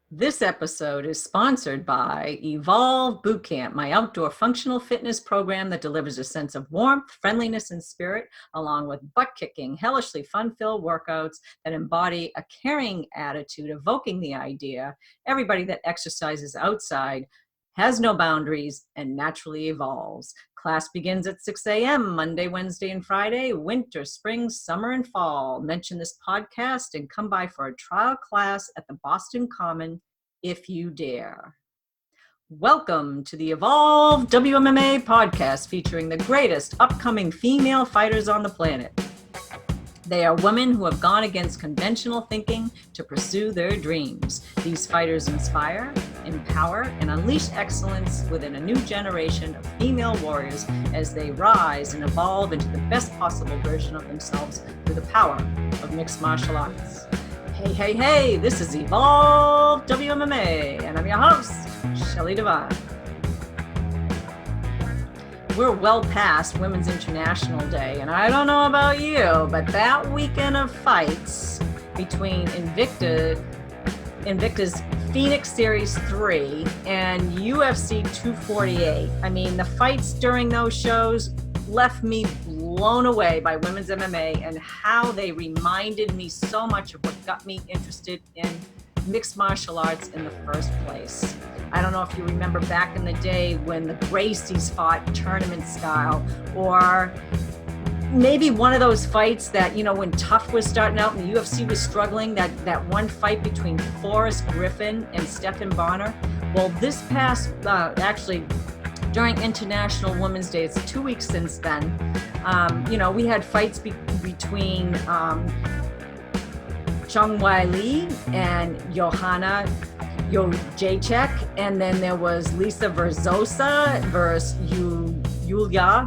This episode is sponsored by Evolve Bootcamp, my outdoor functional fitness program that delivers a sense of warmth, friendliness, and spirit, along with butt-kicking, hellishly fun-filled workouts that embody a caring attitude, evoking the idea everybody that exercises outside has no boundaries and naturally evolves. Class begins at 6 a.m. Monday, Wednesday, and Friday, winter, spring, summer, and fall. Mention this podcast and come by for a trial class at the Boston Common if you dare. Welcome to the Evolve WMMA podcast featuring the greatest upcoming female fighters on the planet. They are women who have gone against conventional thinking to pursue their dreams. These fighters inspire, empower, and unleash excellence within a new generation of female warriors as they rise and evolve into the best possible version of themselves through the power of mixed martial arts. Hey, hey, hey, this is Evolve WMMA, and I'm your host, Shelly Devine. We're well past Women's International Day, and I don't know about you, but that weekend of fights between Invicta's Phoenix Series 3 and UFC 248, I mean, the fights during those shows left me blown away by women's MMA and how they reminded me so much of what got me interested in mixed martial arts in the first place. I don't know if you remember back in the day when the Gracies fought tournament style, or maybe one of those fights that, you know, when Tough was starting out and the UFC was struggling, that one fight between Forrest Griffin and Stephan Bonner. Well, this past, actually, during International Women's Day, it's 2 weeks since then, we had fights between Zhang Weili and Johanna Jacek, and then there was Lisa Verzosa versus Yulia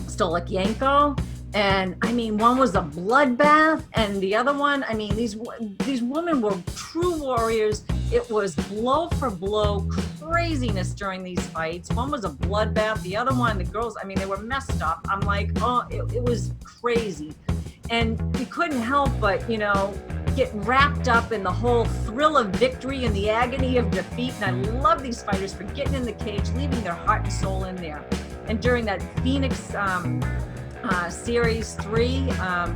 Stoliyanko. And I mean, one was a bloodbath, and the other one, I mean, these women were true warriors. It was blow for blow craziness during these fights. One was a bloodbath. The other one, the girls, I mean, they were messed up. I'm like, oh, it was crazy. And you couldn't help but, get wrapped up in the whole thrill of victory and the agony of defeat. And I love these fighters for getting in the cage, leaving their heart and soul in there. And during that Phoenix Series 3,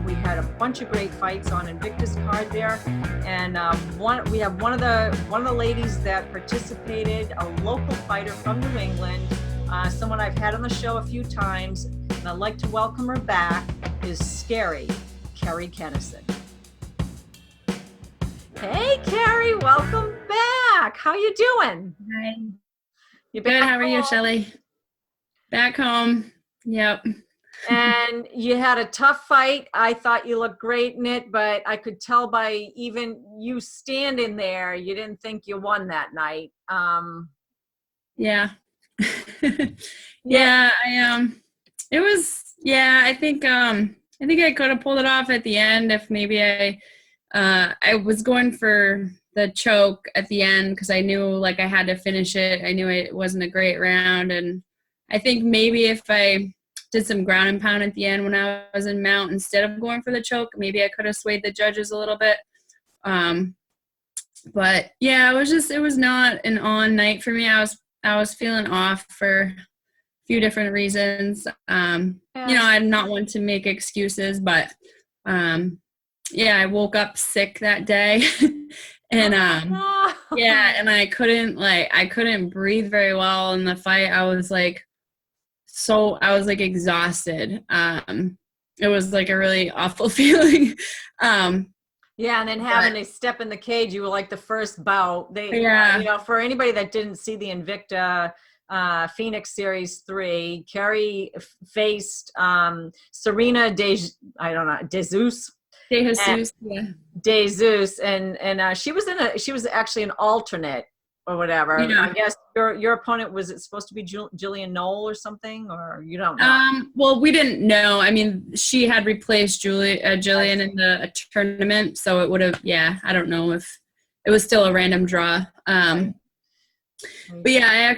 we had a bunch of great fights on Invicta's card there. And we have one of the ladies that participated, a local fighter from New England, someone I've had on the show a few times, and I'd like to welcome her back, is Kerri Kenneson. Hey, Kerri, welcome back. How you doing? Hi. You good? How are you, Shelly? Back home. Yep. And you had a tough fight. I thought you looked great in it, but I could tell by even you standing there, you didn't think you won that night. Yeah. Yeah. It was. Yeah. I think I could have pulled it off at the end if maybe I was going for the choke at the end because I knew like I had to finish it. I knew it wasn't a great round, and I think maybe if I did some ground and pound at the end when I was in mount instead of going for the choke, maybe I could have swayed the judges a little bit. But yeah, it was not an on night for me. I was feeling off for a few different reasons. I'm not one to make excuses, but yeah, I woke up sick that day. And and I couldn't breathe very well in the fight. I was exhausted. It was like a really awful feeling. And then having to step in the cage, you were like the first bout. For anybody that didn't see the Invicta Phoenix Series 3, Kerri faced Serena DeJesus. DeJesus, and she was actually an alternate or whatever. Yeah. I guess your opponent, was it supposed to be Jillian Knoll or something, or you don't know? Well, we didn't know. I mean, she had replaced Jillian in the tournament, so it would have. Yeah, I don't know if it was still a random draw. But yeah,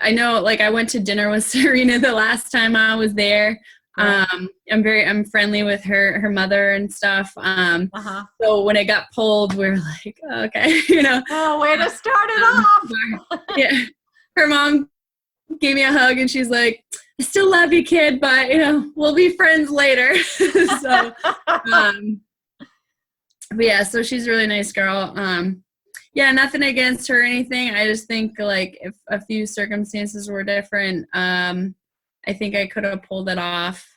I know. Like, I went to dinner with Serena the last time I was there. Yeah. I'm friendly with her mother and stuff. So when it got pulled, we were like, okay, Oh, way to start it off. Yeah. Her mom gave me a hug and she's like, I still love you, kid, but we'll be friends later. So, but yeah, so she's a really nice girl. Yeah, nothing against her or anything. I just think like if a few circumstances were different, I think I could have pulled it off.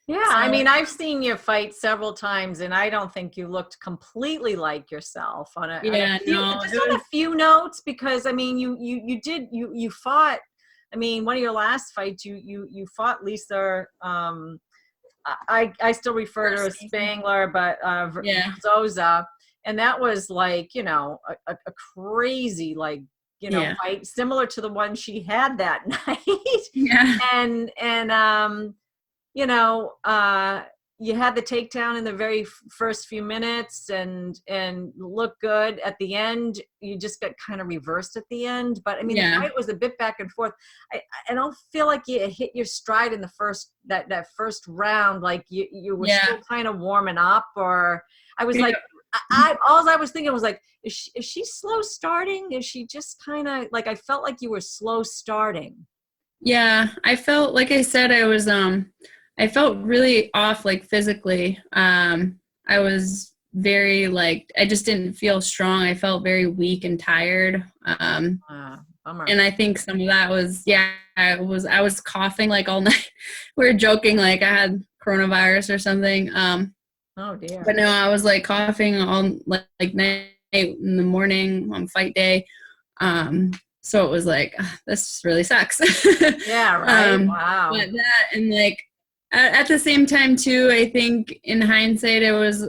Yeah, I mean, I've seen you fight several times, and I don't think you looked completely like yourself on a few notes, because I mean, you fought. I mean, one of your last fights, you fought Lisa. I still refer to her as Spangler, but Zoza, and that was like a crazy fight, similar to the one she had that night. Yeah. And you had the takedown in the very first few minutes and looked good. At the end, you just got kind of reversed at the end. But I mean, the fight was a bit back and forth. I don't feel like you hit your stride in the that first round. Like you were still kind of warming up, or I was like, all I was thinking was like, is she slow starting? Is she just kind of like, I felt like you were slow starting. Yeah, I felt, like I said, I felt really off, like physically. I was very I just didn't feel strong. I felt very weak and tired. Bummer. And I think some of that was, I was coughing like all night. We were joking like I had coronavirus or something. Oh dear. But no, I was like coughing all like night in the morning on fight day. So it was like, this really sucks. Yeah, right. Wow. But that, and like at the same time too, I think in hindsight, it was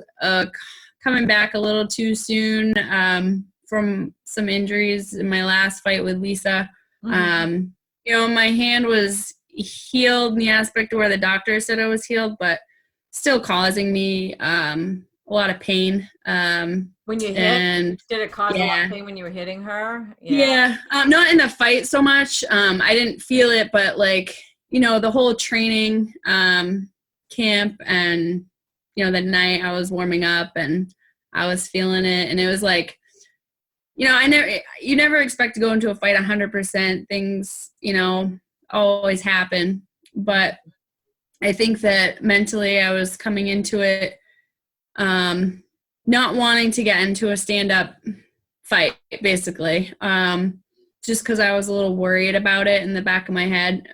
coming back a little too soon from some injuries in my last fight with Lisa. Mm-hmm. My hand was healed in the aspect where the doctor said I was healed, but still causing me a lot of pain. When you hit, did it cause a lot of pain when you were hitting her? Yeah. Not in the fight so much. I didn't feel it, but like, the whole training camp and, the night I was warming up and I was feeling it. And it was like, you never expect to go into a fight 100%. Things, always happen. But I think that mentally I was coming into it not wanting to get into a stand-up fight, basically, just because I was a little worried about it in the back of my head.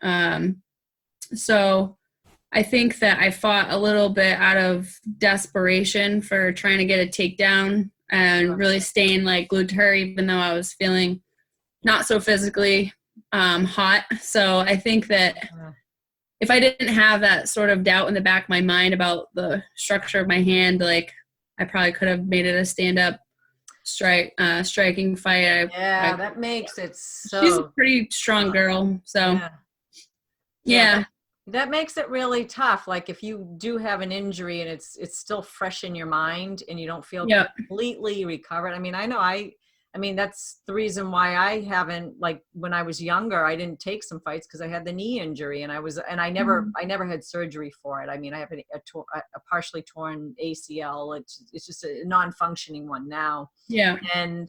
So I think that I fought a little bit out of desperation for trying to get a takedown and really staying like glued to her, even though I was feeling not so physically hot. So I think that if I didn't have that sort of doubt in the back of my mind about the structure of my hand, like I probably could have made it a stand-up striking fight. That makes it so. She's a pretty strong girl, so yeah. That makes it really tough. Like if you do have an injury and it's still fresh in your mind and you don't feel completely recovered. I mean, I mean, that's the reason why I haven't, like when I was younger, I didn't take some fights because I had the knee injury and I never had surgery for it. I mean, I have a partially torn ACL. It's just a non-functioning one now. Yeah. And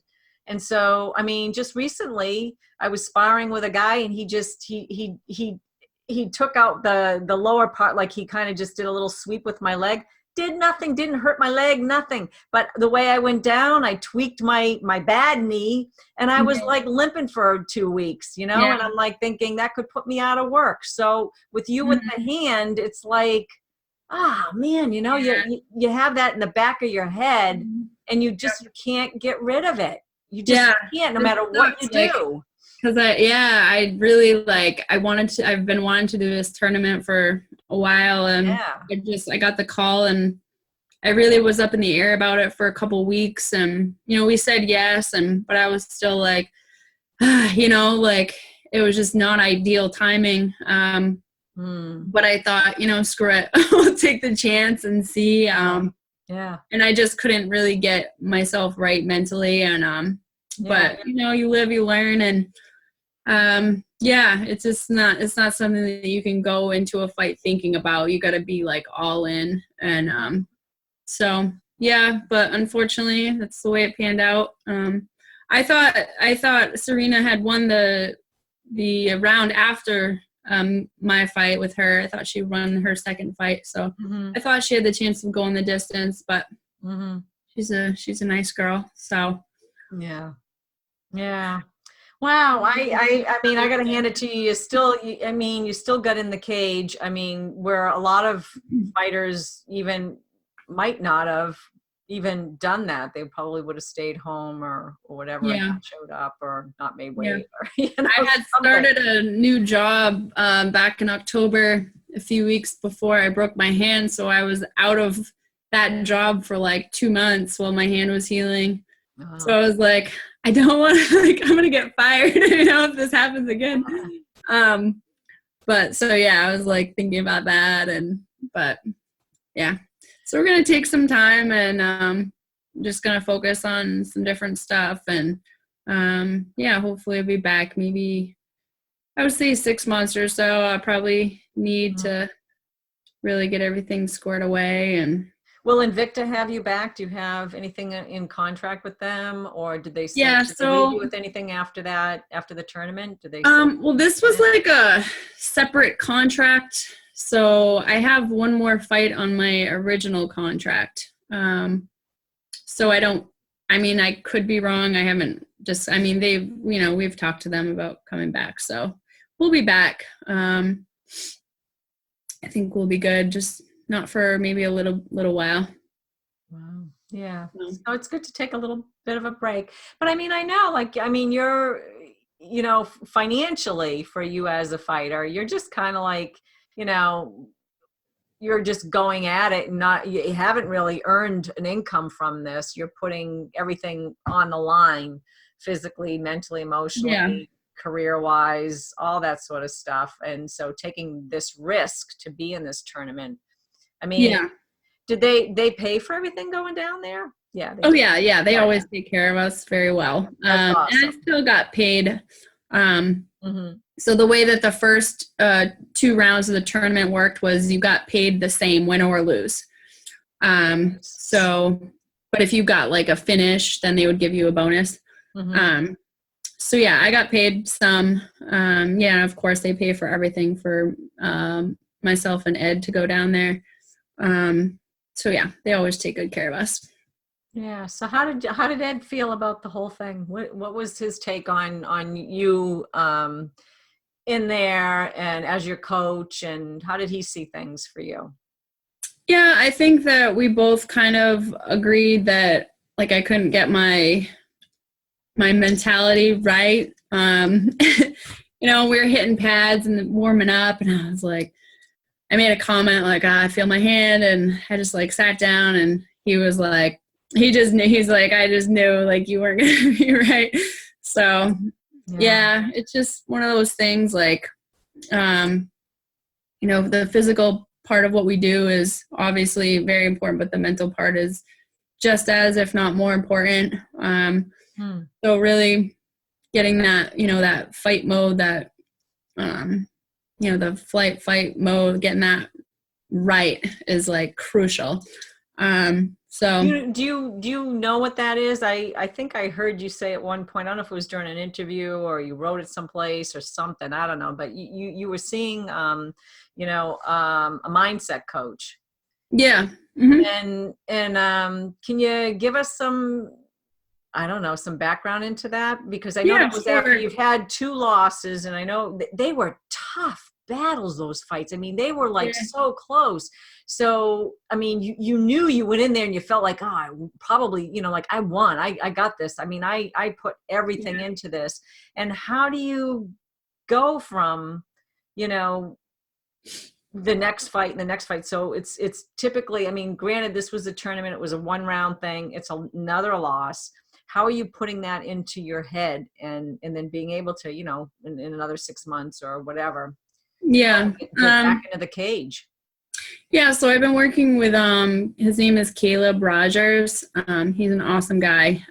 so, I mean, just recently I was sparring with a guy and he took out the lower part. Like he kind of just did a little sweep with my leg. Did nothing, didn't hurt my leg, nothing. But the way I went down, I tweaked my bad knee and I was like limping for 2 weeks, and I'm like thinking that could put me out of work. So with you with the hand, it's like, man, you have that in the back of your head and you can't get rid of it. You just can't, no matter what you do. Because I really I've been wanting to do this tournament for a while and I got the call and I really was up in the air about it for a couple weeks and, we said yes but I was still like, like it was just not ideal timing. But I thought, screw it, we'll take the chance and see. And I just couldn't really get myself right mentally and, but you live, you learn and Yeah, it's not something that you can go into a fight thinking about. You got to be like all in. And so yeah, but unfortunately that's the way it panned out. I thought Serena had won the round after my fight with her. I thought she won her second fight, so I thought she had the chance of going the distance, but she's a nice girl. So yeah. Wow. I mean, I got to hand it to you. You still got in the cage. I mean, where a lot of fighters even might not have even done that. They probably would have stayed home or whatever, and not showed up or not made weight. Or, I had started a new job back in October, a few weeks before I broke my hand. So I was out of that job for like 2 months while my hand was healing. So I was like, I don't want to, like, I'm going to get fired, if this happens again. But so, yeah, I was like thinking about that. But yeah, so we're going to take some time and just going to focus on some different stuff. And hopefully I'll be back. Maybe I would say 6 months or so. I probably need to really get everything squared away. And will Invicta have you back? Do you have anything in contract with them, or did they say leave you with anything after that, after the tournament? Did they? Well, this was like a separate contract, so I have one more fight on my original contract. So I could be wrong. I haven't we've talked to them about coming back, so we'll be back. I think we'll be good. Just not for maybe a little while. Wow. Yeah. So it's good to take a little bit of a break. But I mean, I know, you're, financially for you as a fighter, you're just kind of like, you're just going at it and you haven't really earned an income from this. You're putting everything on the line, physically, mentally, emotionally, career-wise, all that sort of stuff. And so taking this risk to be in this tournament, did they pay for everything going down there? Yeah. They always take care of us very well. That's awesome. And I still got paid. So the way that the first 2 rounds of the tournament worked was you got paid the same, win or lose. But if you got like a finish, then they would give you a bonus. So yeah, I got paid some. Of course they pay for everything for myself and Ed to go down there. So yeah, they always take good care of us. Yeah. So how did Ed feel about the whole thing? What was his take on you in there and as your coach, and how did he see things for you? Yeah, I think that we both kind of agreed that like I couldn't get my mentality right. We were hitting pads and warming up, and I was like, I made a comment like, I feel my hand, and I just like sat down, and he was like, he's like, I just knew like you weren't going to be right. So yeah, it's just one of those things like, the physical part of what we do is obviously very important, but the mental part is just as, if not more important. So really getting that, that fight mode, that, the fight mode, getting that right is like crucial. So do you know what that is? I think I heard you say at one point, I don't know if it was during an interview or you wrote it someplace or something, I don't know, but you were seeing, a mindset coach. Yeah. And can you give us some background into that? Because I know that was after you've had 2 losses, and I know they were tough battles, those fights. I mean, they were like so close. So, I mean, you knew you went in there and you felt like, I probably, like I won, I got this. I mean, I put everything into this. And how do you go from, the next fight and the next fight? So it's typically, I mean, granted, this was a tournament, it was a 1-round thing. It's another loss. How are you putting that into your head and then being able to, in another 6 months or whatever, get back into the cage? Yeah, so I've been working with his name is Caleb Rogers. He's an awesome guy.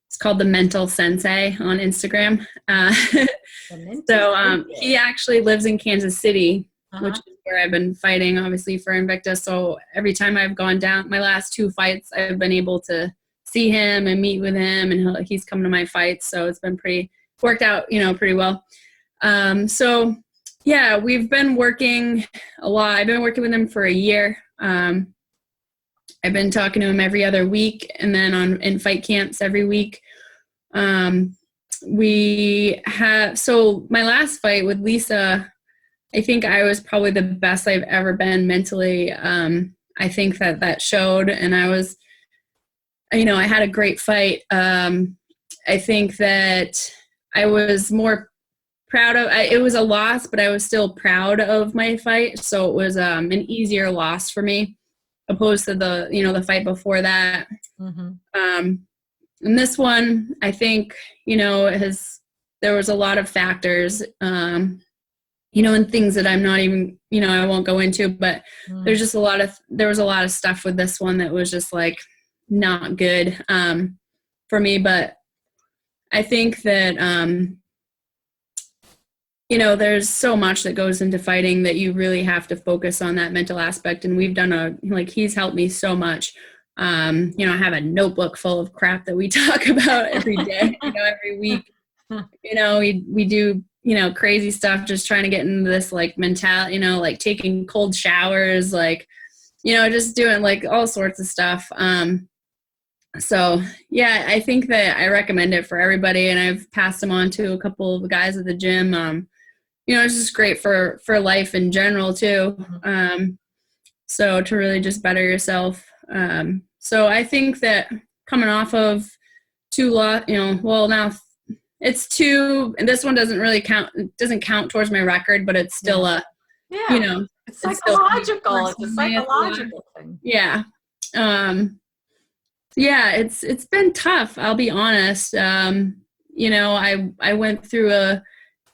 It's called the Mental Sensei on Instagram. He actually lives in Kansas City, which is where I've been fighting, obviously, for Invicta. So every time I've gone down, my last 2 fights, I've been able to see him and meet with him, and he's come to my fights. So it's been worked out, pretty well. So yeah, we've been working a lot. I've been working with him for a year. I've been talking to him every other week, and then in fight camps every week. So my last fight with Lisa, I think I was probably the best I've ever been mentally. I think that showed, and I was, I had a great fight. I think that I was more proud of, it was a loss, but I was still proud of my fight. So it was an easier loss for me, opposed to the fight before that. And this one, I think, there was a lot of factors, and things that I'm not even, I won't go into, but there was a lot of stuff with this one that was just like not good, for me. But I think that, there's so much that goes into fighting that you really have to focus on that mental aspect. And we've done he's helped me so much. I have a notebook full of crap that we talk about every day, every week. We do, crazy stuff, just trying to get into this mentality, taking cold showers, just doing all sorts of stuff. So yeah, I think that I recommend it for everybody, and I've passed them on to a couple of guys at the gym. It's just great for life in general too. So to really just better yourself. So I think that coming off of 2 now it's 2, and this one doesn't really count. It doesn't count towards my record, but it's still it's psychological. It's a psychological thing. Yeah. Yeah, it's been tough. I'll be honest. I went through a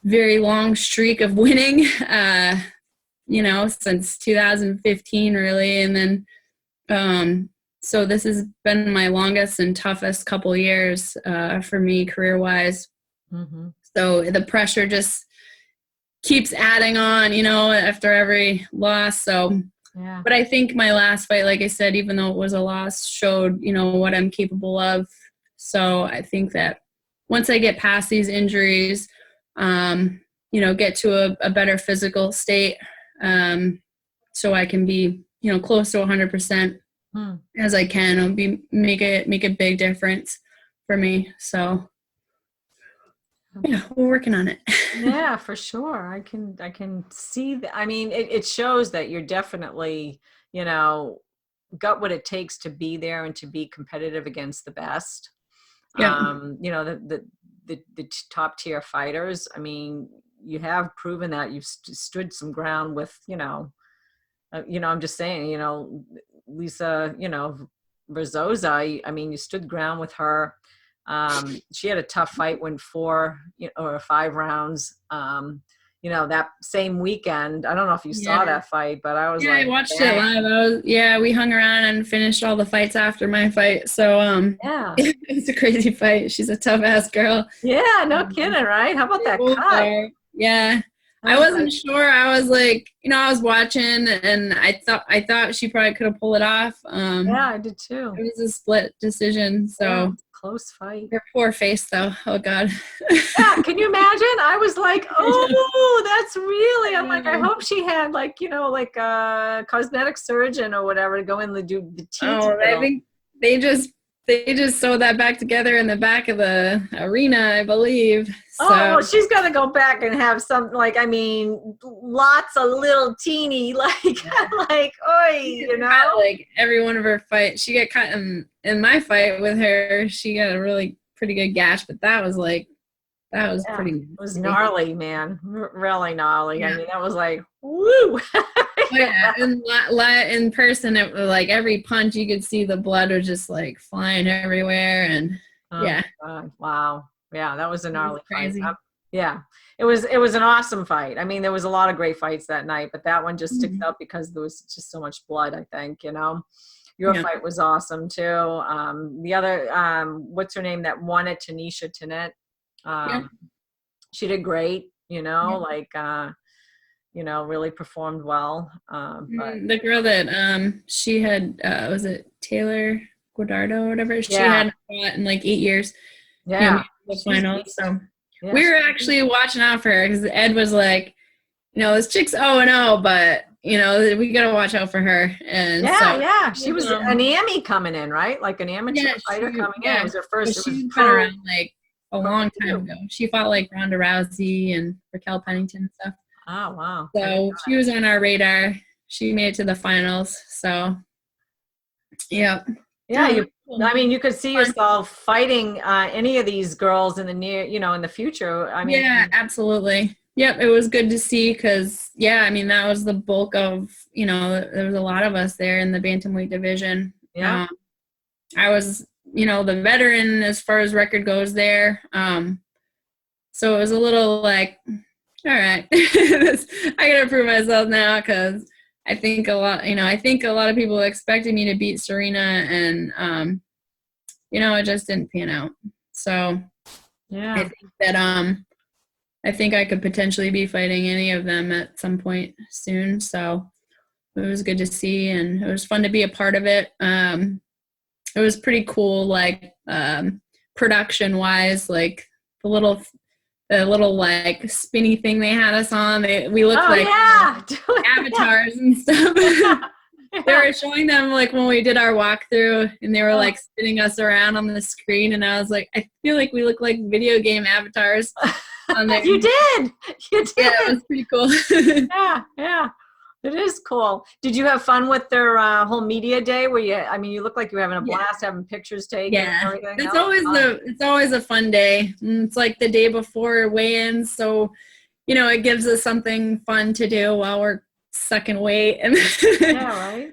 very long streak of winning, since 2015 really. And then, so this has been my longest and toughest couple of years, for me career-wise. So the pressure just keeps adding on, after every loss. So, yeah. But I think my last fight, like I said, even though it was a loss, showed, what I'm capable of. So I think that once I get past these injuries, get to a better physical state, so I can be, close to 100% as I can, it'll make a big difference for me. So yeah, we're working on it. Yeah, for sure. I can see that. I mean, it shows that you're definitely, got what it takes to be there and to be competitive against the best. Yeah. The top tier fighters. I mean, you have proven that you've stood some ground with, I'm just saying, Lisa, Verzosa, I mean, you stood ground with her. She had a tough fight, went 4 or 5 rounds. That same weekend, I don't know if you saw that fight, but I was I watched it live. We hung around and finished all the fights after my fight. So, it's a crazy fight. She's a tough ass girl. Yeah, no kidding, right? How about that cut? Yeah. I wasn't sure. I was I was watching, and I thought she probably could have pulled it off. Yeah, I did too. It was a split decision. So close fight. Her poor face, though. Oh God. Yeah, can you imagine? I was like, oh, that's really. I'm like, I hope she had a cosmetic surgeon or whatever to go in and do the teeth. Oh, I think they just sewed that back together in the back of the arena, I believe. So. Oh, well, she's got to go back and have some, lots of little teeny, every one of her fights. She got cut in my fight with her. She got a really pretty good gash, but that was pretty. It was gnarly, man. Really gnarly. Yeah. I mean, that was woo. Yeah, and in person, it was every punch you could see the blood was just flying everywhere, and yeah. Wow. Yeah, that was a gnarly fight. Yeah, it was an awesome fight. I mean, there was a lot of great fights that night, but that one just sticks out because there was just so much blood, I think, Your Yeah. fight was awesome too. The other, what's her name that won it, Tanisha Tenet. She did great, really performed well. But The girl that she had was it Taylor Guardado or whatever? She hadn't fought in like 8 years. Yeah. The final. So yeah, we were actually watching out for her because Ed was like, this chick's 0-0, but we gotta watch out for her. And she was an Emmy coming in, right? Like an amateur fighter coming in. It was her first. She's been around like a long time ago. She fought like Ronda Rousey and Raquel Pennington and stuff. Oh wow! So she was on our radar. She made it to the finals. So, yeah. Yeah, you could see yourself fighting any of these girls in the in the future. Yeah, absolutely. Yep, it was good to see because, that was the bulk of, there was a lot of us there in the Bantamweight division. Yeah. I was, the veteran as far as record goes there. So it was a little like, all right, I got to prove myself now because I think a lot of people expected me to beat Serena and, it just didn't pan out. So yeah, I think that, I think I could potentially be fighting any of them at some point soon. So it was good to see, and it was fun to be a part of it. It was pretty cool, like production wise, like the little like spinny thing they had us on. We looked like avatars and stuff. They were showing them like when we did our walkthrough, and they were like spinning us around on the screen, and I was like, I feel like we look like video game avatars. You did. Yeah, it was pretty cool. yeah. It is cool. Did you have fun with their whole media day? Where you look like you're having a blast, having pictures taken. Yeah, and everything. it's always a fun day. It's like the day before weigh-ins, so it gives us something fun to do while we're sucking weight. And right.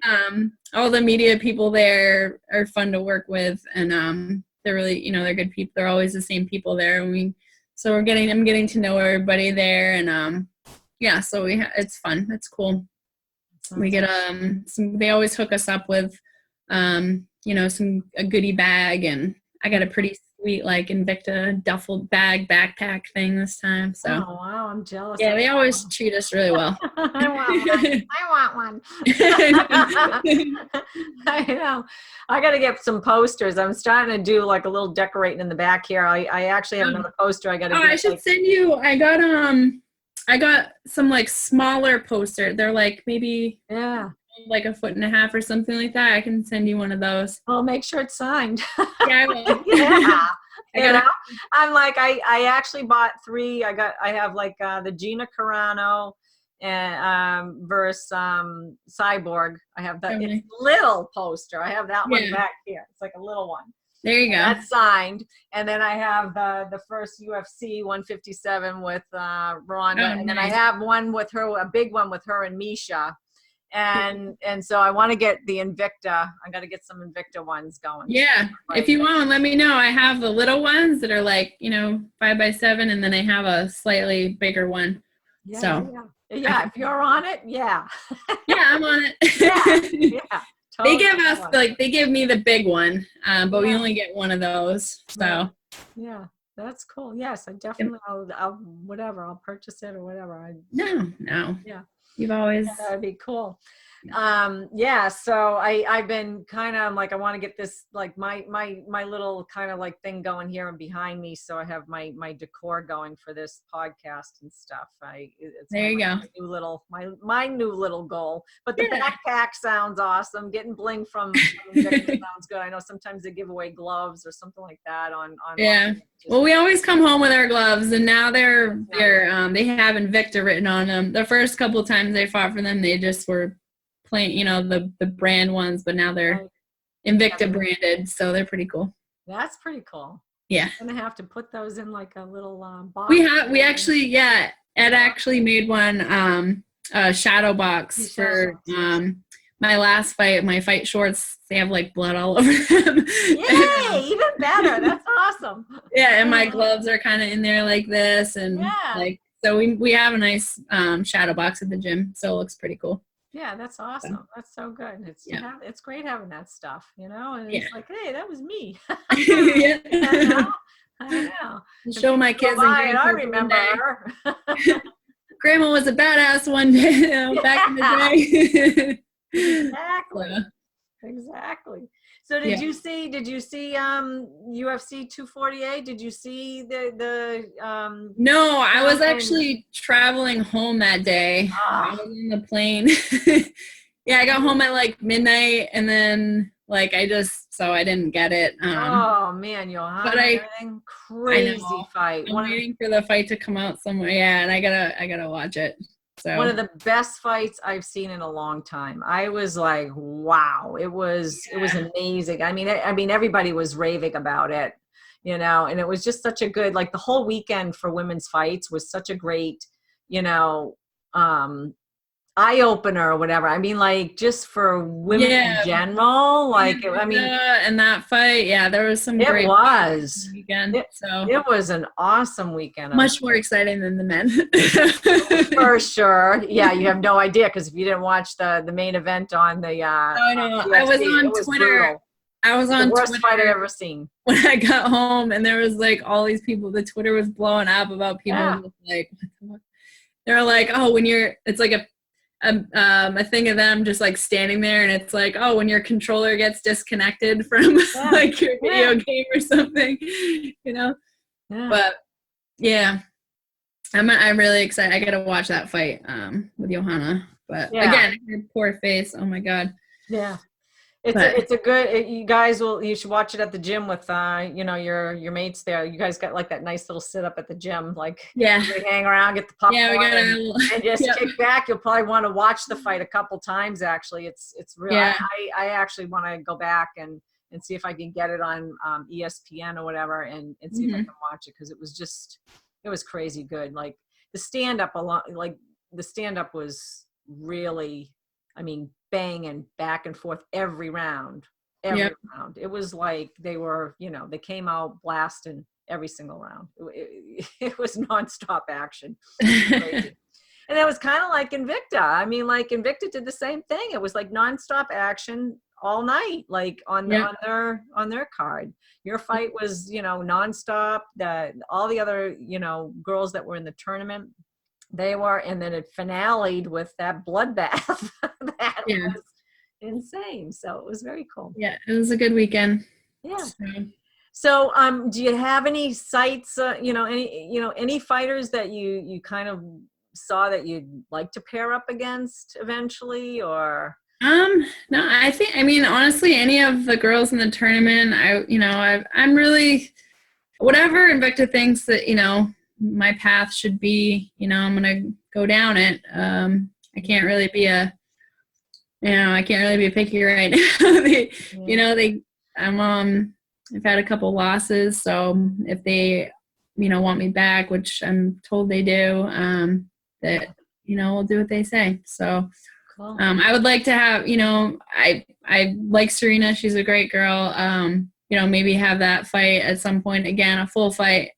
All the media people there are fun to work with, and they're really they're good people. They're always the same people there, and I'm getting to know everybody there, and so it's fun. It's cool. We get they always hook us up with a goodie bag, and I got a pretty sweet like Invicta duffel bag backpack thing this time. So wow, I'm jealous. Yeah, they always treat us really well. I want one. I know. I got to get some posters. I'm starting to do like a little decorating in the back here. I actually have another poster I got to get. I should send you. I got some like smaller poster. They're like maybe like 1.5 feet or something like that. I can send you one of those. Oh, make sure it's signed. Yeah, I will. Yeah. I'm like, I actually bought 3. I have like the Gina Carano and versus Cyborg. I have that little poster. I have that one back here. It's like a little one. There you go. That's signed. And then I have the first UFC 157 with Ronda. And then I have one with her, a big one with her and Misha. And so I want to get the Invicta. I got to get some Invicta ones going. Yeah. If you want, let me know. I have the little ones that are like, 5x7, and then I have a slightly bigger one. Yeah, if you're on it, yeah, I'm on it. Yeah. Totally. They give me the big one, but we only get one of those. So yeah, that's cool. Yes, I definitely. I'll purchase it or whatever. No. Yeah, you've always. Yeah, that'd be cool. So I've been kind of like, I want to get this like my little kind of like thing going here and behind me, so I have my decor going for this podcast and stuff. There you go. My new little goal. But the backpack sounds awesome. Getting bling from Invicta sounds good. I know sometimes they give away gloves or something like that on Well, we always come home with our gloves, and now they have Invicta written on them. The first couple of times they fought for them, they just were plain, the brand ones, but now they're Invicta branded, so they're pretty cool. That's pretty cool. Yeah. I'm gonna have to put those in like a little box. We actually Ed actually made one shadow box for my last fight. My fight shorts, they have like blood all over them. Yay, even better. That's awesome. Yeah, and my gloves are kind of in there like this, and so we have a nice shadow box at the gym, so it looks pretty cool. Yeah, that's awesome. That's so good. Yeah. It's great having that stuff, and Yeah. it's like, hey, that was me. Yeah. I know. I know. And Show my people go kids and by and I grandkids one remember day. her. Grandma was a badass one day, back in the day. Exactly. So, Exactly. So yeah. did you see UFC 248? Did you see the No, I was and actually traveling home that day. I was on the plane. Yeah, I got home at like midnight, and then like I didn't get it. oh man, Johanna, But everything I crazy know fight. I'm waiting for the fight to come out somewhere. Yeah, and I gotta watch it. So One of the best fights I've seen in a long time. I was like, wow, it was amazing. I mean everybody was raving about it, and it was just such a good, like the whole weekend for women's fights was such a great, um eye opener or whatever. I mean, like just for women in general, like and that fight, yeah, there was some great weekend. It was an awesome weekend. Much more exciting than the men. For sure. Yeah, you have no idea because if you didn't watch the main event on the I know. UFC, I was on Twitter. Brutal. I was on the worst Twitter fight I've ever seen. When I got home, and there was like all these people. The Twitter was blowing up about people like, they're like, oh, when it's like a thing of them just like standing there, and it's like, oh, when your controller gets disconnected from like your video game or something, Yeah. But yeah, I'm really excited. I gotta watch that fight with Johanna. But again, her poor face. Oh my God. Yeah. It's a good, you should watch it at the gym with, your mates there. You guys got like that nice little sit up at the gym, like hang around, get the popcorn and just kick back. You'll probably want to watch the fight a couple times. Actually, it's real. I actually want to go back and see if I can get it on ESPN or whatever and see if I can watch it. Cause it was crazy good. Like the stand up was really, banging back and forth every round. It was like they were, they came out blasting every single round. It was nonstop action. Crazy. And it was kind of like Invicta. Invicta did the same thing. It was like nonstop action all night, like on their card. Your fight was, nonstop. All the other, girls that were in the tournament, they were, and then it finaled with that bloodbath. That was insane. So it was very cool. Yeah, it was a good weekend. Yeah. So, do you have any sites? Any fighters that you kind of saw that you'd like to pair up against eventually, or? No, honestly, any of the girls in the tournament, I'm really, whatever Invicta thinks that, my path should be, I'm going to go down it. I can't really be a picky right now. I've had a couple losses. So if they, want me back, which I'm told they do, that, we'll do what they say. So, cool. I would like to have, I like Serena. She's a great girl. Maybe have that fight at some point again, a full fight.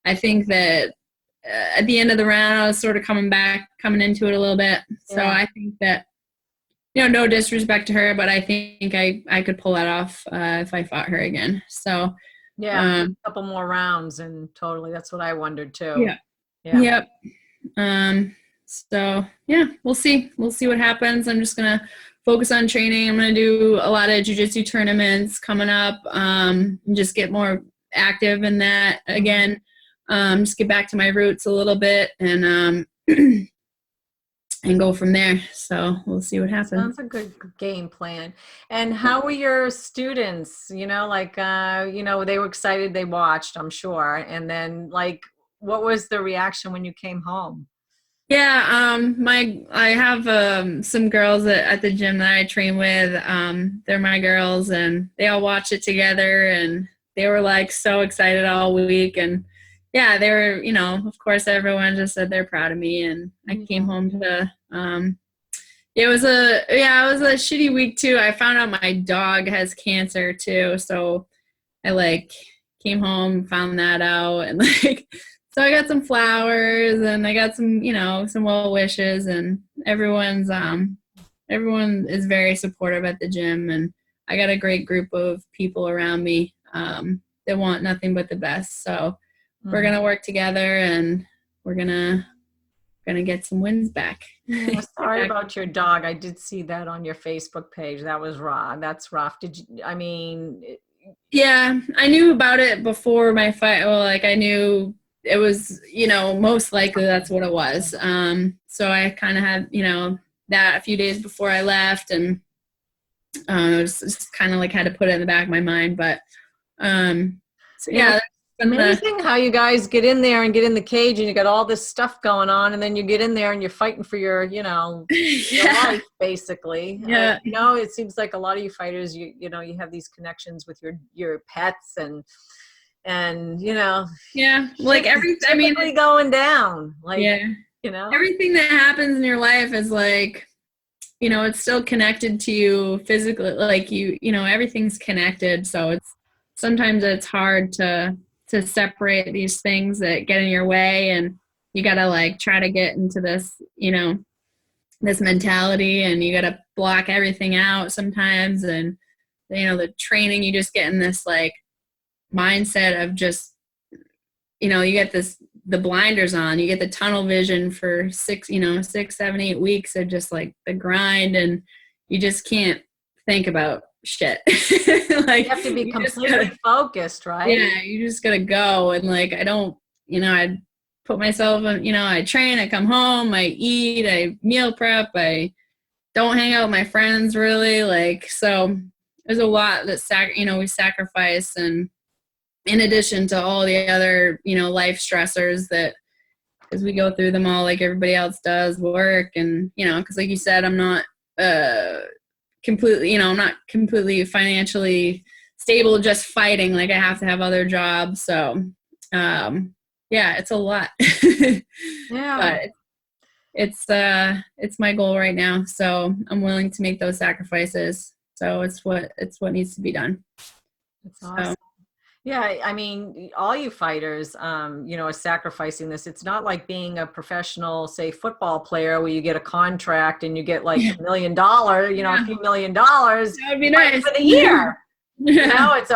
I think that at the end of the round, I was sort of coming into it a little bit. So I think that, no disrespect to her, but I think I could pull that off if I fought her again. So a couple more rounds, and totally, that's what I wondered too. Yep. So we'll see what happens. I'm just gonna focus on training. I'm gonna do a lot of jiu-jitsu tournaments coming up, and just get more active in that again. Just get back to my roots a little bit, and and go from there. So we'll see what happens. Sounds a good game plan. And how were your students? They were excited. They watched, I'm sure. And then, what was the reaction when you came home? Yeah, I have some girls at the gym that I train with. They're my girls, and they all watch it together, and they were so excited all week. And yeah, they were, of course, everyone just said they're proud of me. And I came home to, it was a shitty week too. I found out my dog has cancer too. So I came home, found that out, and so I got some flowers, and I got some, some well wishes, and everyone's everyone is very supportive at the gym, and I got a great group of people around me that want nothing but the best. So we're gonna work together, and we're gonna get some wins back. Yeah, sorry about your dog. I did see that on your Facebook page. That was raw. That's rough. Yeah, I knew about it before my fight. Well, like I knew it was, most likely that's what it was. So I kind of had, that a few days before I left, and it was just kind of like had to put it in the back of my mind. But so yeah. Amazing how you guys get in there and get in the cage and you got all this stuff going on, and then you get in there and you're fighting for your, your life, basically. Yeah. It seems like a lot of you fighters, you have these connections with your pets and yeah, like everything, going down, everything that happens in your life is like, it's still connected to you physically, like everything's connected. So sometimes it's hard to separate these things that get in your way, and you gotta like try to get into this, this mentality, and you gotta block everything out sometimes. And the training, you just get in this like mindset of just, you get the blinders on, you get the tunnel vision for 6, 7, 8 weeks of just like the grind, and you just can't think about shit. Like you have to be completely focused, right? Yeah, you just gotta go. And like I don't, I put myself on, I train, I come home, I eat, I meal prep, I don't hang out with my friends really. Like, so there's a lot that we sacrifice, and in addition to all the other life stressors that, as we go through them all like everybody else does, work, and because like you said, I'm not completely, I'm not completely financially stable just fighting. Like I have to have other jobs. So, yeah, it's a lot. Yeah. But it's my goal right now. So I'm willing to make those sacrifices. So it's what needs to be done. That's awesome. Yeah, I mean, all you fighters, are sacrificing this. It's not like being a professional, say, football player where you get a contract and you get like $1 million, a few $1 million. That would be nice for the year. It's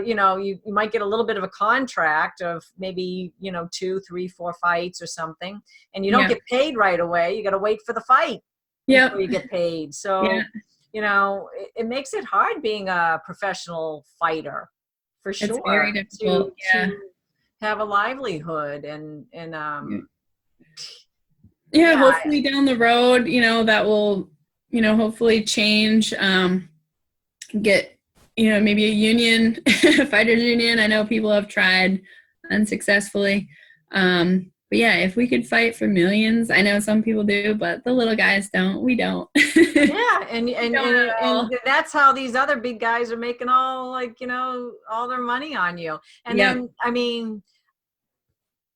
you might get a little bit of a contract of maybe 2, 3, 4 fights or something, and you don't get paid right away. You got to wait for the fight before you get paid. So it makes it hard being a professional fighter. For sure, it's very difficult to have a livelihood and hopefully down the road, that will, hopefully change. Get maybe a union, fighters union. I know people have tried unsuccessfully. But yeah, if we could fight for millions, I know some people do, but the little guys don't. We don't. Yeah, and that's how these other big guys are making all all their money on you. And then I mean,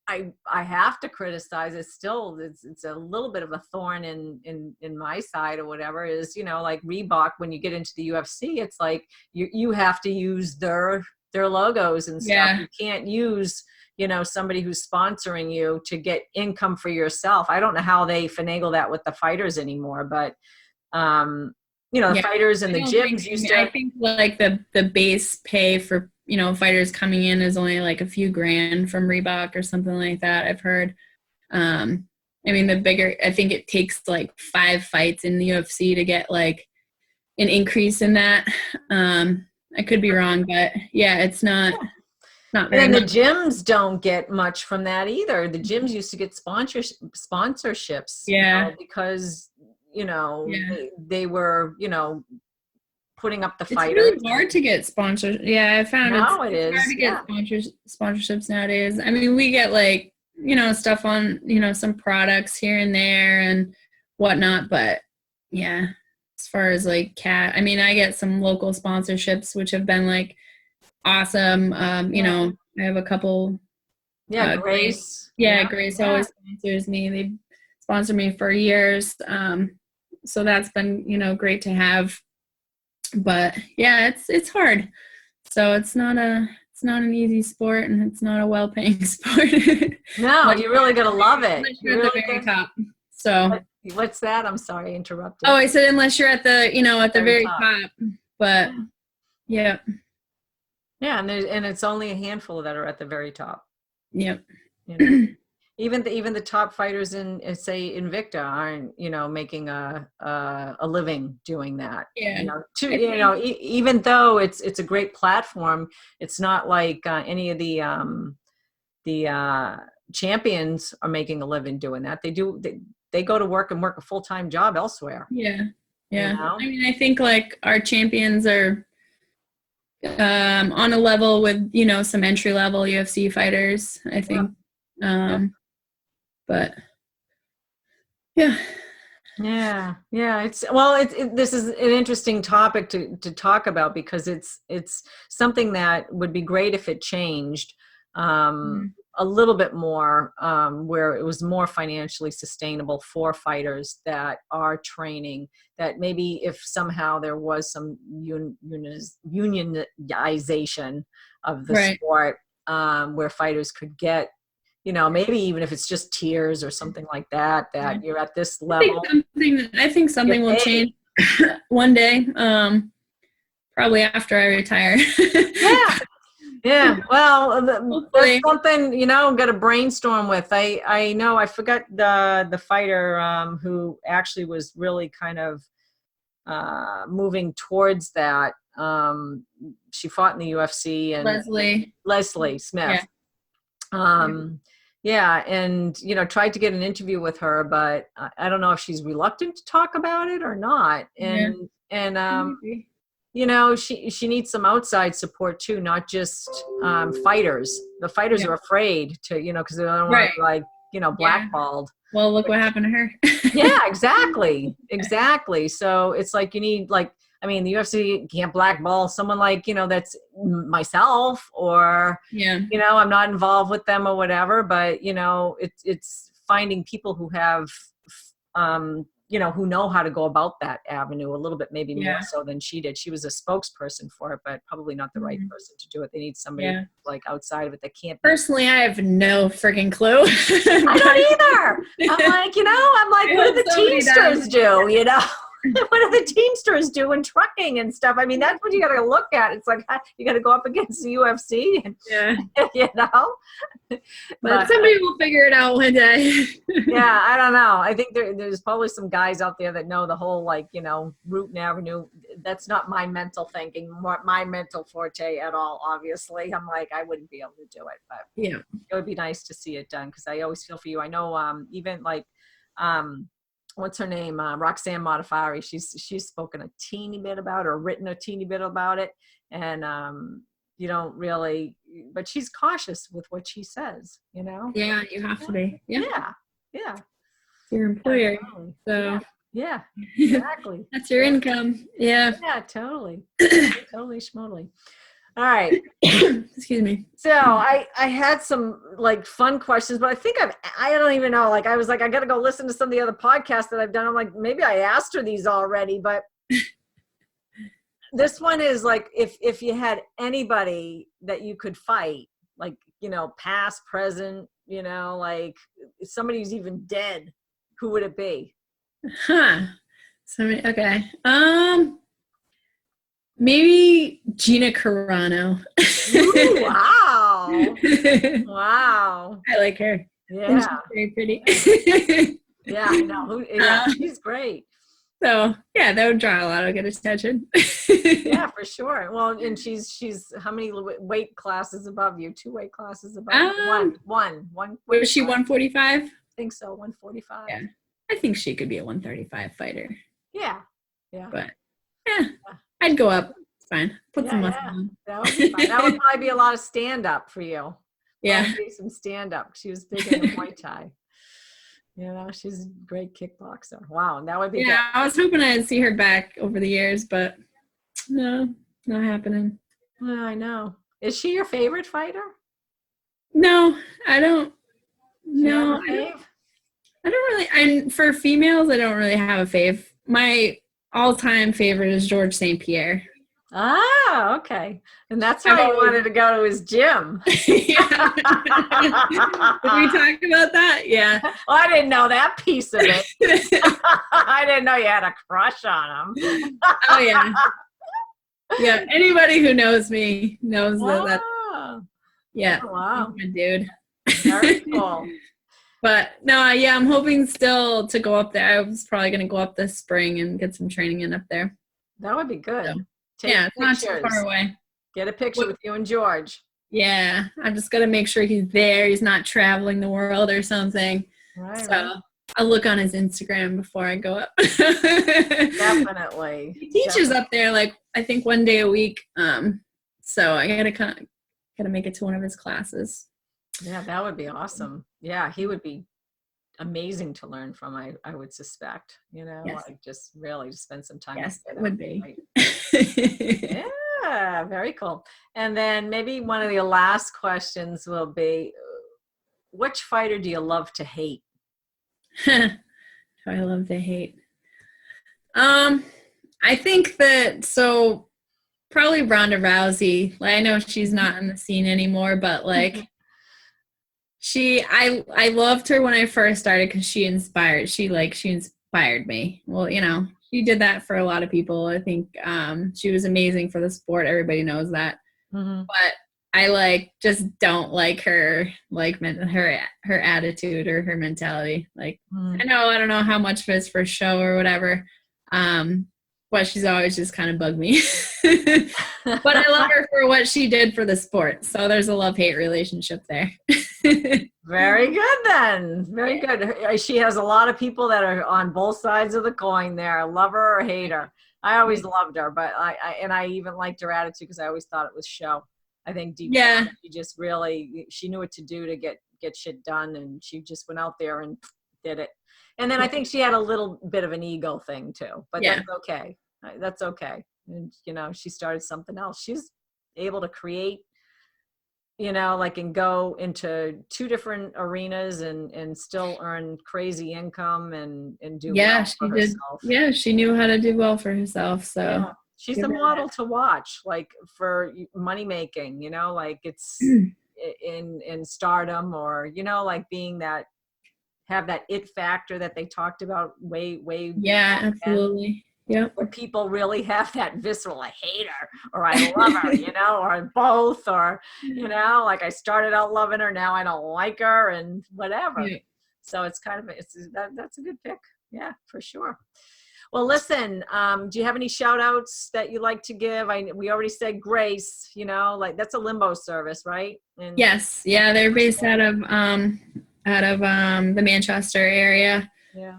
I have to criticize it still. It's a little bit of a thorn in my side or whatever. Is like Reebok, when you get into the UFC, it's like you have to use their logos and stuff. Yeah. You can't use somebody who's sponsoring you to get income for yourself. I don't know how they finagle that with the fighters anymore, but the fighters and the gyms used to. I think like the base pay for fighters coming in is only like a few grand from Reebok or something like that, I've heard. I mean, I think it takes like 5 fights in the UFC to get like an increase in that. I could be wrong, but yeah, it's not. And the gyms don't get much from that either. The gyms used to get sponsorships, because they were putting up the fighters. It's really hard to get sponsors. Yeah, I found it's hard to get sponsorships nowadays. I mean, we get like stuff on some products here and there and whatnot, but yeah, as far as like I get some local sponsorships which have been like awesome. I have a couple. Grace. Grace always sponsors me. They sponsor me for years. So that's been, great to have. But yeah, it's hard. So it's not an easy sport, and it's not a well-paying sport. No, you really got to love it. You're at the very top. So What's that? I'm sorry, I interrupted. Oh, I said unless you're at the, at the very top. top. But yeah. Yeah, and it's only a handful that are at the very top. Yep. Even the top fighters in, say, Invicta aren't, making a living doing that. Yeah. Even though it's a great platform, it's not like any of the champions are making a living doing that. They go to work and work a full-time job elsewhere. Yeah. I mean, I think like our champions are on a level with, some entry-level UFC fighters, I think. But yeah. This is an interesting topic to talk about because it's something that would be great if it changed a little bit more, where it was more financially sustainable for fighters that are training, that maybe if somehow there was some unionization of the sport, where fighters could get, maybe even if it's just tiers or something like that, you're at this level. I think something will change one day, probably after I retire. Yeah. Well, that's something, got to brainstorm with. I know, I forgot the fighter who actually was really kind of moving towards that. She fought in the UFC, and Leslie Smith. And tried to get an interview with her, but I don't know if she's reluctant to talk about it or not. She needs some outside support too, not just fighters. The fighters are afraid to, because they don't want to be blackballed. Well, look what happened to her. Yeah, exactly. So it's like you need the UFC can't blackball someone like, that's myself, or, I'm not involved with them or whatever, but, it's finding people who have, who know how to go about that avenue a little bit, maybe more so than she did. She was a spokesperson for it, but probably not the right person to do it. They need somebody like outside of it that can't. Personally, I have no freaking clue. I don't either. I'm like, what do the Teamsters do? What do the Teamsters do in trucking and stuff? I mean, that's what you got to look at. It's like you got to go up against the UFC. But somebody will figure it out one day. Yeah, I don't know. I think there's probably some guys out there that know the whole route and avenue. That's not my mental thinking, my mental forte at all. Obviously, I'm like, I wouldn't be able to do it, but it would be nice to see it done because I always feel for you. I know, even what's her name? Roxanne Modafari. She's spoken a teeny bit about it, or written a teeny bit about it. And you don't really, but she's cautious with what she says, Yeah, you have to be. Yeah. It's your employer. So yeah, exactly. That's your income. Yeah. Yeah, totally. Totally schmotally. All right. Excuse me. So I had some fun questions, but I think I don't even know. I was like, I got to go listen to some of the other podcasts that I've done. I'm like, maybe I asked her these already, but this one is if you had anybody that you could fight, past, present, somebody who's even dead, who would it be? Okay. Maybe Gina Carano. Ooh, wow. I like her. Yeah. She's very pretty. Yeah, I know. She's great. So yeah, that would draw a lot of good attention. Yeah, for sure. Well, and she's how many weight classes above you? 2 weight classes above you? One. Was she 145? I think so, 145. Yeah. I think she could be a 135 fighter. Yeah. But I'd go up. It's fine. Put some muscle on. That would be fine. That would probably be a lot of stand-up for you. Yeah. Probably some stand-up. She was big in the Muay Thai. She's a great kickboxer. Wow, that would be good. I was hoping I'd see her back over the years, but no, not happening. I know. Is she your favorite fighter? No, I don't. No, I don't really. For females, I don't really have a fave. My all-time favorite is George St. Pierre. Ah, okay. And that's I've why you always- wanted to go to his gym. Yeah. Did we talk about that? Yeah. Well, I didn't know that piece of it. I didn't know you had a crush on him. Oh yeah. Yeah. Anybody who knows me knows that. Oh, Yeah. oh, wow. He's my dude. Very cool. But no, yeah, I'm hoping still to go up there. I was probably going to go up this spring and get some training in up there. That would be good. So, Take yeah, it's not pictures. too far away. Get a picture with you and George. Yeah, I'm just going to make sure he's there. He's not traveling the world or something. Right, So right. I'll look on his Instagram before I go up. Definitely. He teaches up there, like, I think 1 day a week. So I gotta make it to one of his classes. Yeah, that would be awesome. Yeah, he would be amazing to learn from, I would suspect, Yes. like just really spend some time. Yes, with it would be. Right? Yeah, very cool. And then maybe one of the last questions will be, which fighter do you love to hate? I love to hate. I think that, so probably Ronda Rousey. Like, I know she's not in the scene anymore, but like I loved her when I first started because she inspired me. Well, she did that for a lot of people. I think she was amazing for the sport. Everybody knows that. Mm-hmm. But I just don't like her, her attitude or her mentality. Like, I don't know how much of it's for show or whatever. But she's always just kind of bugged me. But I love her for what she did for the sport. So there's a love-hate relationship there. Very good then. Very good. She has a lot of people that are on both sides of the coin there. Love her or hate her. I always loved her, but I even liked her attitude because I always thought it was show. I think deep down, she just she knew what to do to get shit done, and she just went out there and did it. And then I think she had a little bit of an ego thing too, but that's okay. That's okay. And she started something else. She's able to create, and go into 2 different arenas and still earn crazy income and do well for herself. Yeah, she knew how to do well for herself. So yeah. She's a model to watch, like for money making, like it's in stardom or, like being that, have that it factor that they talked about way. Yeah, absolutely. Yeah. Where people really have that visceral, I hate her or I love her, or both, or, like I started out loving her, now I don't like her and whatever. Yeah. So it's kind of, that's a good pick. Yeah, for sure. Well, listen, do you have any shout outs that you like to give? We already said Grace, like that's a limbo service, right? And yes. Yeah. They're based out of the Manchester area. Yeah.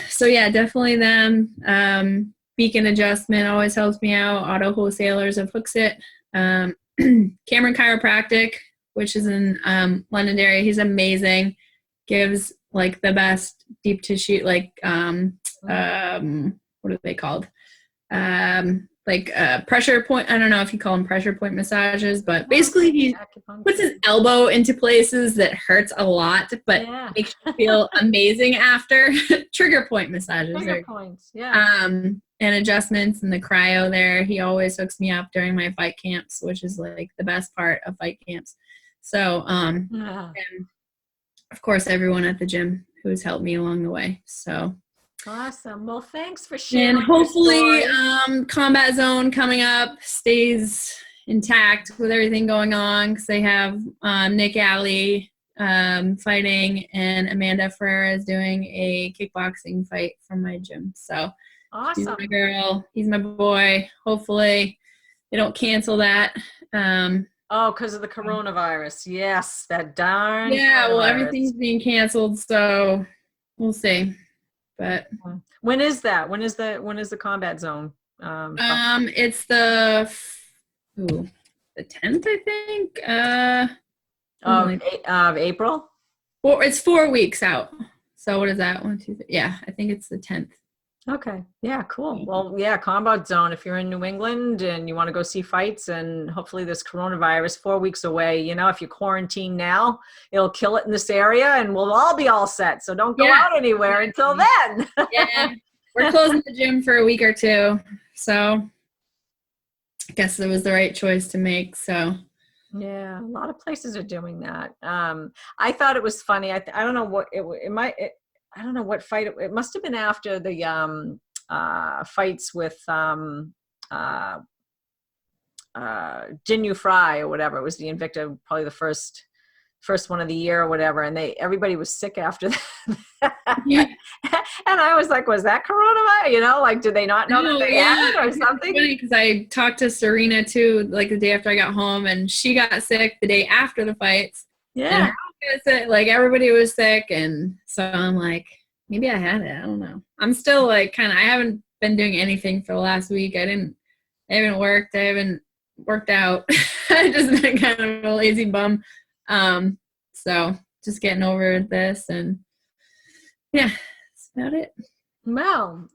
So yeah, definitely them. Beacon Adjustment always helps me out. Auto Wholesalers of Hooksett. Cameron Chiropractic, which is in Londonderry. He's amazing. Gives like the best deep tissue, like what are they called? Pressure point. I don't know if you call them pressure point massages, but basically he puts his elbow into places that hurts a lot, but makes you feel amazing after. Trigger point massages. Trigger points, yeah. And adjustments and the cryo there. He always hooks me up during my fight camps, which is like the best part of fight camps. So, and of course, everyone at the gym who's helped me along the way. So. Awesome. Well, thanks for sharing. And hopefully Combat Zone coming up stays intact with everything going on because they have Nick Alley fighting and Amanda Ferreira is doing a kickboxing fight from my gym. So awesome. She's my girl. He's my boy. Hopefully they don't cancel that. Because of the coronavirus. Yes, that darn well, everything's being canceled, so we'll see. But when is that? When is the Combat Zone? It's the 10th, I think. Of April. Or it's 4 weeks out. So what is that? 1, 2, 3. Yeah, I think it's the 10th. Okay. Yeah, cool. Well, yeah, Combat Zone. If you're in New England and you want to go see fights, and hopefully this coronavirus 4 weeks away, if you quarantine now, it'll kill it in this area and we'll all be all set. So don't go out anywhere until then. Yeah. We're closing the gym for a week or 2. So I guess it was the right choice to make. So Yeah, a lot of places are doing that. I thought it was funny. I don't know what I don't know what fight it must have been after the fights with Jin Fry or whatever. It was the Invicta, probably the first one of the year or whatever, and everybody was sick after that. yeah. And I was like, was that coronavirus? You know, like, did they not know that they had it or something? It's funny because I talked to Serena too, like the day after I got home, and she got sick the day after the fights. Yeah. And like everybody was sick, and so I'm like, maybe I had it. I don't know. I'm still like I haven't been doing anything for the last week. I haven't worked. I haven't worked out. I've just been kind of a lazy bum. So just getting over this, and yeah, that's about it. Well,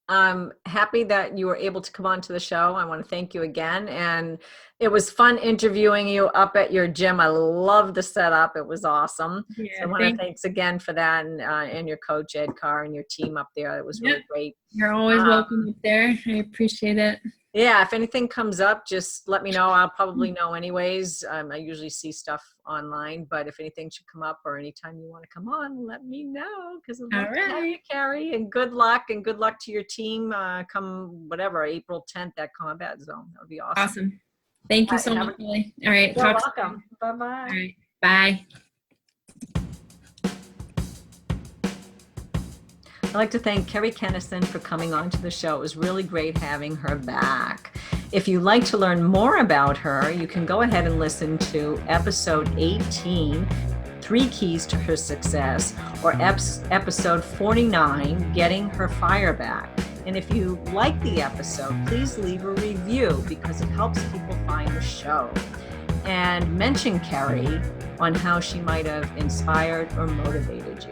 I'm happy that you were able to come on to the show. I want to thank you again. And it was fun interviewing you up at your gym. I love the setup. It was awesome. Yeah, so I want to thanks again for that, and your coach, Ed Carr, and your team up there. It was really great. You're always welcome up there. I appreciate it. Yeah, if anything comes up, just let me know. I'll probably know anyways. I usually see stuff online, but if anything should come up or anytime you want to come on, let me know, because I'd love to have you, Kerri. And good luck to your team come whatever, April 10th at Combat Zone. That would be awesome. Awesome. Thank you so much, Lily. All right. You're welcome. Bye-bye. All right. Bye. I'd like to thank Kerri Kenneson for coming on to the show. It was really great having her back. If you'd like to learn more about her, you can go ahead and listen to episode 18, 3 Keys to Her Success, or episode 49, Getting Her Fire Back. And if you like the episode, please leave a review, because it helps people find the show. And mention Kerri on how she might have inspired or motivated you.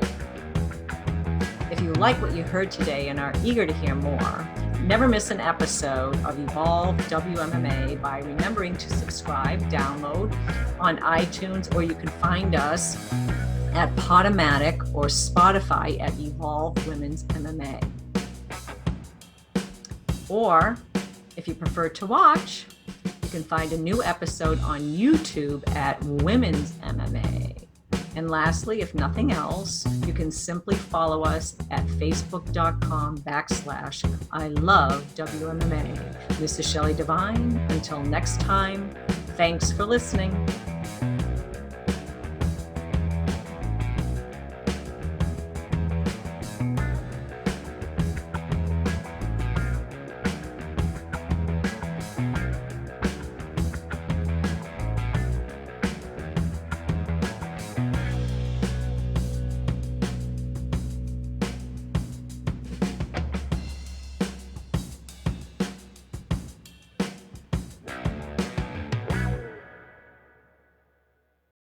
If you like what you heard today and are eager to hear more, never miss an episode of Evolve WMMA by remembering to subscribe, download on iTunes, or you can find us at Podomatic or Spotify at Evolve Women's MMA. Or, if you prefer to watch, you can find a new episode on YouTube at Women's MMA. And lastly, if nothing else, you can simply follow us at facebook.com/ILoveWMMA. This is Shelley Devine. Until next time, thanks for listening.